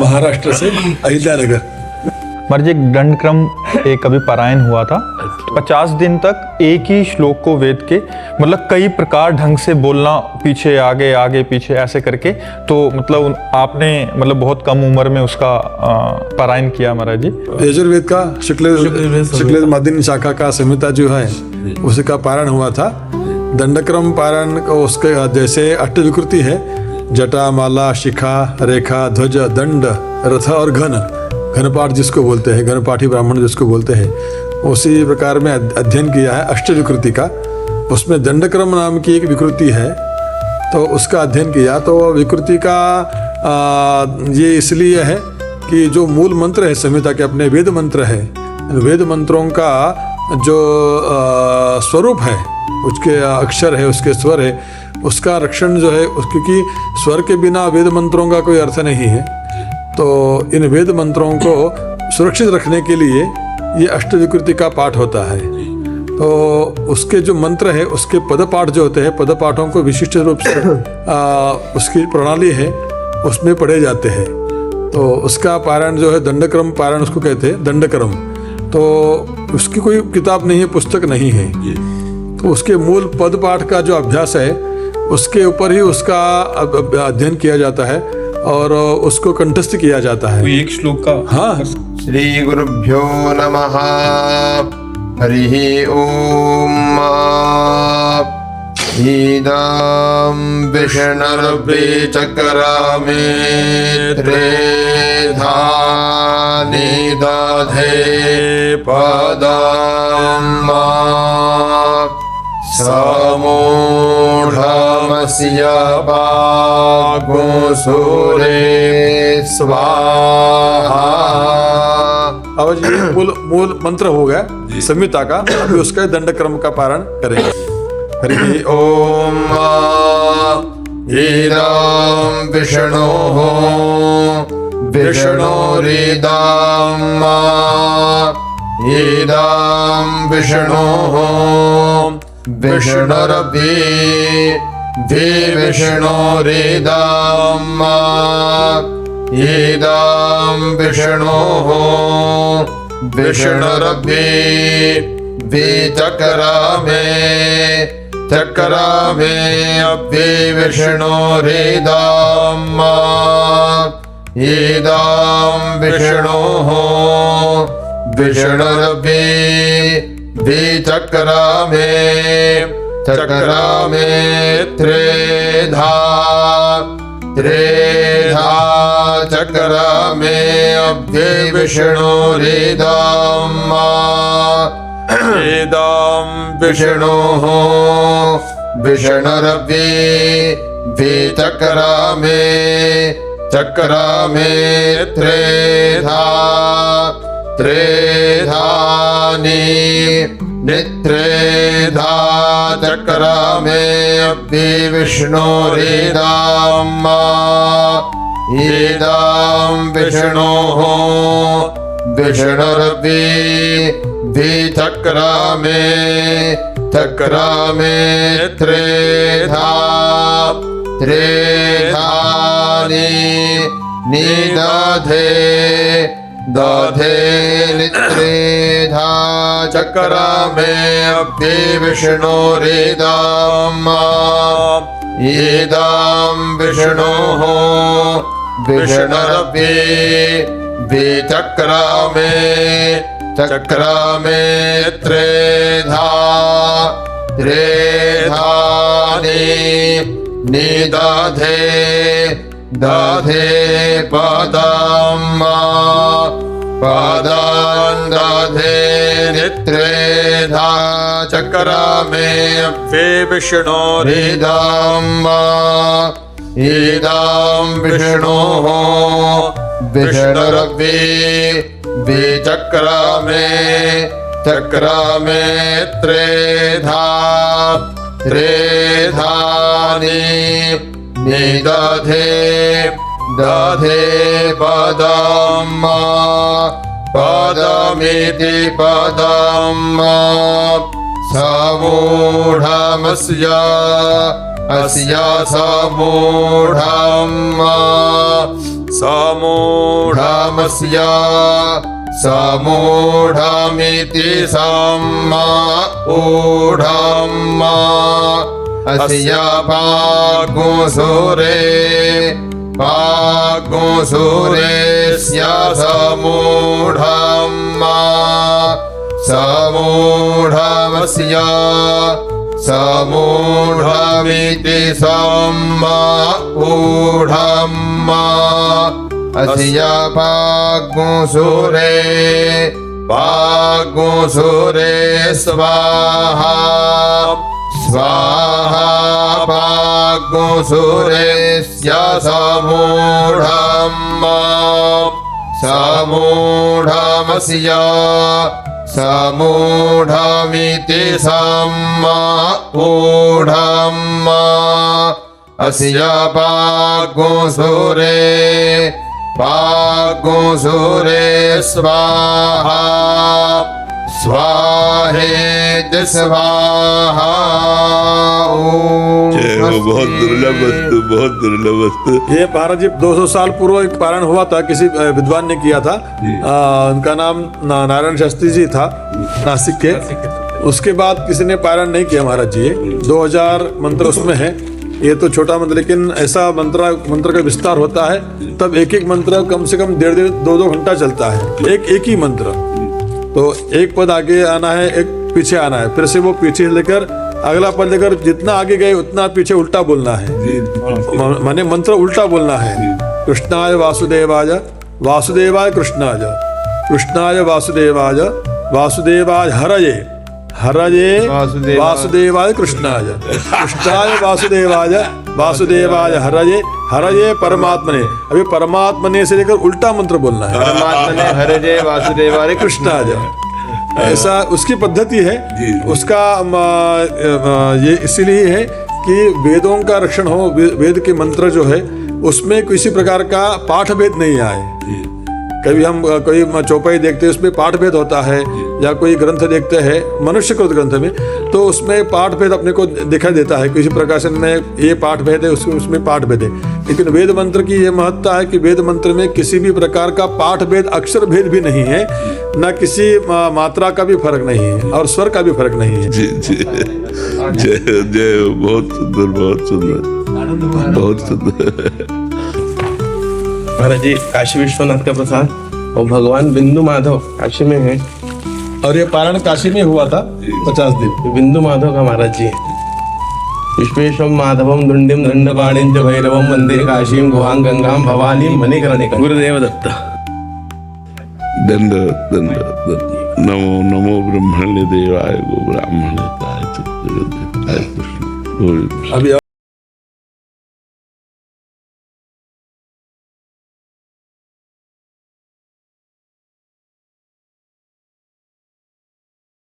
महाराष्ट्र से अहिल्यानगर। महाराज एक दंडक्रम एक अभी पारायण हुआ था, 50 दिन तक एक ही श्लोक को वेद के मतलब कई प्रकार ढंग से बोलना, पीछे आगे आगे पीछे ऐसे करके, तो मतलब आपने मतलब बहुत कम उम्र में उसका पारायण किया महाराज जी। यजुर्वेद का शुक्ल माध्यमिक शाखा का संहिता जो है उसका पारायण हुआ था। दंडक्रम पारायण उसके जैसे अष्टविकृति है, जटा, माला, शिखा, रेखा, ध्वज, दंड, रथ और घनपाठ जिसको बोलते हैं, घनपाठी ब्राह्मण जिसको बोलते हैं, उसी प्रकार में अध्ययन किया है अष्टविकृति का। उसमें दंडक्रम नाम की एक विकृति है, तो उसका अध्ययन किया। तो विकृति का ये इसलिए है कि जो मूल मंत्र है संहिता के, अपने वेद मंत्र है, वेद मंत्रों का जो स्वरूप है, उसके अक्षर है, उसके स्वर है, उसका रक्षण जो है, क्योंकि स्वर के बिना वेद मंत्रों का कोई अर्थ नहीं है। तो इन वेद मंत्रों को सुरक्षित रखने के लिए ये अष्टविकृति का पाठ होता है। तो उसके जो मंत्र है, उसके पदपाठ जो होते हैं, पदपाठों को विशिष्ट रूप से उसकी प्रणाली है उसमें पढ़े जाते हैं। तो उसका पारायण जो है दंडक्रम पारायण उसको कहते हैं, दंडक्रम। तो उसकी कोई किताब नहीं है, पुस्तक नहीं है, तो उसके मूल पदपाठ का जो अभ्यास है उसके ऊपर ही उसका अध्ययन किया जाता है और उसको कंठस्थ किया जाता है। कोई एक श्लोक का। हाँ। श्री गुरुभ्यो नमः। हरि ओम। ईदं विष्णुर्वे चक्रामे त्रेधा निदधे पदं समूढमस्य वाग्मुसूरे स्वाहा। अब ये मूल मंत्र हो गया संहिता का। अभी उसका दंडक्रम का पारण करेंगे। हरि ओम। ईदं विष्णोः विष्णुरिदं ईदं विष्णोः विष्णुर्वे विष्णुरिदं ईदं विष्णोः विष्णुर्वे चक्रामे चक्रामे अभि विष्णुरिदं ईदं विष्णोः विष्णुर्वे चक्रामे चक्रामे त्रेधा चक्रामे अभि विष्णुरिदं ईदं विष्णोः विष्णुर्वे चक्रामे चक्रामे त्रेधा नित्रेधा चक्रामे अभि विष्णुरिदं ईदं विष्णोः विष्णुर्वे चक्रामे चक्रामे त्रेधा निदधे नित्रेधा चक्रामे अभि विष्णुरिदं ईदं विष्णोः विष्णुर्वे चक्रामे चक्रामे त्रेधा निदधे पदं दधे नित्रेधा चक्रामे अभि विष्णुरिदं ईदं विष्णोः विष्णुर्वे चक्रामे चक्रामे त्रेधा निदधे पदं पदमिति पदं समूढमस्य अस्या समूढम् समूढमस्या समूढमिति समूढम् अस्या पागुसुरे पागुसुरेस्य समूढम् समूढमस्या समूढमिति समूढम् अस्या पागुसुरे पागुसुरे स्वाहा स्वाहा पागुसुरेस्य समूढम् समूढमस्या समूढमिति समूढम् अस्या पागुसुरे पागुसुरे स्वाहा स्वाहेति स्वाहा। बहुत दुर्लभ वस्तु, बहुत दुर्लभ वस्तु। ये पारण जी 200 साल पूर्व एक पारण हुआ था, किसी विद्वान ने किया था। उनका नाम नारायण शास्त्री जी था, नासिक के। उसके बाद किसी ने पारण नहीं किया महाराज जी। 2000 मंत्र उसमें है। ये तो छोटा मंत्र, लेकिन ऐसा मंत्र का विस्तार होता है तब एक एक मंत्र कम से कम 1.5-2 घंटा चलता है। एक ही मंत्र, तो एक पद आगे आना है, एक पीछे आना है, फिर से वो पीछे लेकर अगला पद लेकर जितना आगे गए उतना पीछे उल्टा बोलना है। माने मंत्र उल्टा बोलना है। कृष्णाय वासुदेवाय वासुदेवाय कृष्णाय कृष्णाय वासुदेवाय वासुदेवाय हरये हरये वासुदेवाय कृष्णाय कृष्णाय वासुदेवाय वासुदेवाय हरये हरये परमात्मने। अभी परमात्मने से लेकर उल्टा मंत्र बोलना है। परमात्मने हरये वासुदेवाय कृष्णाय, ऐसा उसकी पद्धति है। उसका ये इसीलिए है कि वेदों का रक्षण हो। वेद के मंत्र जो है उसमें किसी प्रकार का पाठ भेद नहीं आए। कभी हम कोई चौपाई देखते हैं उसमें पाठ भेद होता है, या कोई ग्रंथ देखते हैं मनुष्यकृत ग्रंथ में, तो उसमें पाठ भेद अपने को दिखाई देता है। किसी प्रकाशन में ये पाठ भेद है, उसमें पाठ भेद है। लेकिन वेद मंत्र की ये महत्ता है कि वेद मंत्र में किसी भी प्रकार का पाठ भेद, अक्षर भेद भी नहीं है, न किसी मात्रा का भी फर्क नहीं है और स्वर का भी फर्क नहीं है। जी जी, जय जय, बहुत सुंदर, बहुत सुंदर, बहुत सुंदर। महाराज जी काशी विश्वनाथ का प्रसाद और भगवान बिंदु माधव काशी में है, और ये पारण काशी में हुआ था 50 दिन। बिंदु माधव का महाराज जी विश्वेशम माधवम दंडिम दंडपाणिं च भैरवम वंदे काशीं गुहां गंगां भवानीं मणिकर्णिकां। गुरुदेव दत्त। दंड दंड दंड। नमो नमो ब्रह्मण्य देवाय गो ब्राह्मणिकाय च जगद्धाय कृष्ण। अभी